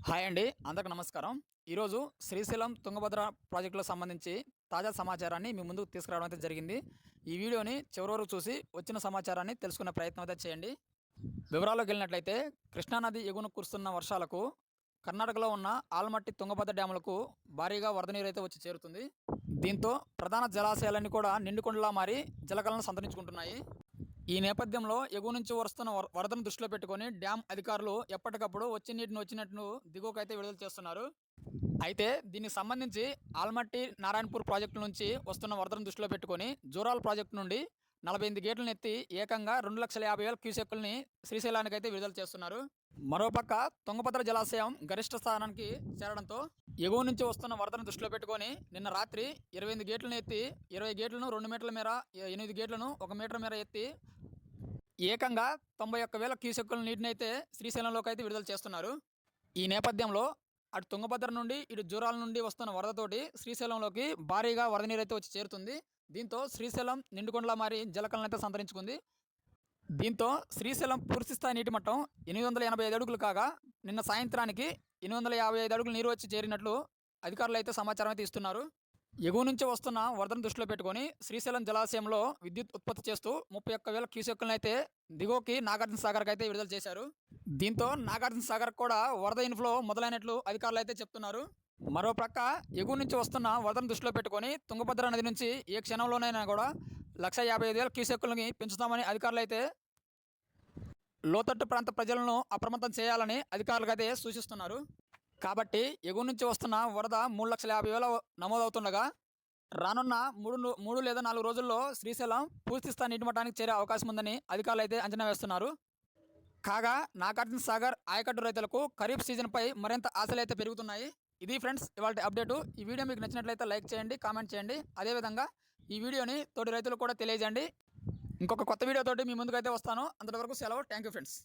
Hi అండి, అందరికి నమస్కారం. ఈరోజు శ్రీశైలం తుంగభద్ర ప్రాజెక్టులకు సంబంధించి తాజా సమాచారాన్ని మీ ముందుకు తీసుకురావడం అయితే జరిగింది. ఈ వీడియోని చివరి వరకు చూసి వచ్చిన సమాచారాన్ని తెలుసుకునే ప్రయత్నం అయితే చేయండి. వివరాల్లోకి వెళ్ళినట్లయితే కృష్ణానది ఎగువన కురుస్తున్న వర్షాలకు కర్ణాటకలో ఉన్న ఆల్మట్టి తుంగభద్ర డ్యాములకు భారీగా వరద నీరు అయితే వచ్చి చేరుతుంది. దీంతో ప్రధాన జలాశయాలన్నీ కూడా నిండుకొండలా మారి జలకలను సంతరించుకుంటున్నాయి. ఈ నేపథ్యంలో ఎగువ నుంచి వస్తున్న వరదను దృష్టిలో పెట్టుకొని డ్యామ్ అధికారులు ఎప్పటికప్పుడు వచ్చే నీటిని వచ్చినట్లు దిగువకైతే విడుదల చేస్తున్నారు. అయితే దీనికి సంబంధించి ఆల్మట్టి నారాయణపూర్ ప్రాజెక్టు నుంచి వస్తున్న వరదను దృష్టిలో పెట్టుకొని జూరాల ప్రాజెక్టు నుండి 48 గేట్లను ఎత్తి ఏకంగా 2,50,000 క్యూసెక్కుల్ని శ్రీశైలానికి అయితే విడుదల చేస్తున్నారు. మరోపక్క తుంగభద్ర జలాశయం గరిష్ట స్థానానికి చేరడంతో ఎగువ నుంచి వస్తున్న వరదను దృష్టిలో పెట్టుకొని నిన్న రాత్రి 28 గేట్లను ఎత్తి 20 గేట్లను 2 మీటర్ల మేర 8 గేట్లను 1 మీటర్ మేర ఎత్తి ఏకంగా 91,000 క్యూసెక్కుల నీటిని అయితే శ్రీశైలంలోకి అయితే విడుదల చేస్తున్నారు. ఈ నేపథ్యంలో అటు తుంగభద్ర నుండి ఇటు జూరాల నుండి వస్తున్న వరదతోటి శ్రీశైలంలోకి భారీగా వరద నీరు అయితే వచ్చి చేరుతుంది. దీంతో శ్రీశైలం నిండుకొండలా మారి జలకలను అయితే సంతరించుకుంది. దీంతో శ్రీశైలం పూర్తిస్థాయి నీటి మట్టం 885 అడుగులు కాగా నిన్న సాయంత్రానికి 855 అడుగులు నీరు వచ్చి చేరినట్లు అధికారులు అయితే సమాచారం అయితే ఇస్తున్నారు. ఎగువ నుంచి వస్తున్న వరదను దృష్టిలో పెట్టుకొని శ్రీశైలం జలాశయంలో విద్యుత్ ఉత్పత్తి చేస్తూ 31,000 క్యూసెక్కులను అయితే దిగువకి నాగార్జున సాగర్కి అయితే విడుదల చేశారు. దీంతో నాగార్జున సాగర్ కూడా వరద ఇన్ఫ్లో మొదలైనట్లు అధికారులు అయితే చెప్తున్నారు. మరోపక్క ఎగువ నుంచి వస్తున్న వరదను దృష్టిలో పెట్టుకొని తుంగభద్ర నది నుంచి ఏ క్షణంలోనైనా కూడా 1,55,000 క్యూసెక్కులని పెంచుతామని అధికారులు అయితే లోతట్టు ప్రాంత ప్రజలను అప్రమత్తం చేయాలని అధికారులకు అయితే సూచిస్తున్నారు. కాబట్టి ఎగువ నుంచి వస్తున్న వరద 3,50,000 నమోదవుతుండగా రానున్న 3 లేదా 4 రోజుల్లో శ్రీశైలం పూర్తిస్థాయి నీటి మట్టానికి చేరే అవకాశం ఉందని అధికారులు అయితే అంచనా వేస్తున్నారు. కాగా నాగార్జున సాగర్ ఆయకట్టు రైతులకు ఖరీఫ్ సీజన్పై మరింత ఆశలు అయితే పెరుగుతున్నాయి. ఇది ఫ్రెండ్స్ ఇవాళ అప్డేటు. ఈ వీడియో మీకు నచ్చినట్లయితే లైక్ చేయండి, కామెంట్ చేయండి. అదేవిధంగా ఈ వీడియోని తోటి రైతులకు కూడా తెలియజేయండి. ఇంకొక కొత్త వీడియోతోటి మీ ముందుకైతే వస్తాను. అంతవరకు సెలవు. Thank you friends.